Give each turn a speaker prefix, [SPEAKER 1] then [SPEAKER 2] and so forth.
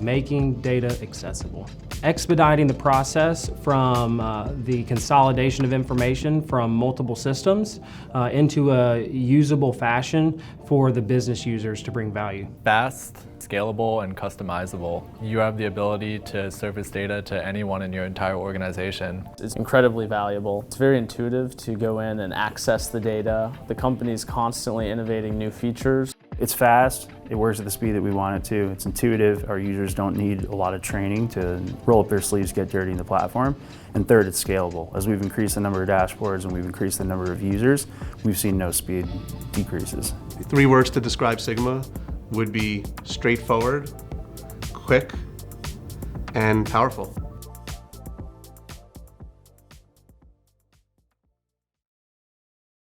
[SPEAKER 1] Making data accessible. Expediting the process from the consolidation of information from multiple systems into a usable fashion for the business users to bring value.
[SPEAKER 2] Fast, scalable, and customizable. You have the ability to surface data to anyone in your entire organization.
[SPEAKER 3] It's incredibly valuable. It's very intuitive to go in and access the data. The company's constantly innovating new features.
[SPEAKER 4] It's fast, it works at the speed that we want it to, it's intuitive, our users don't need a lot of training to roll up their sleeves, get dirty in the platform. And third, it's scalable. As we've increased the number of dashboards and we've increased the number of users, we've seen no speed decreases.
[SPEAKER 5] 3 words to describe Sigma would be straightforward, quick, and powerful.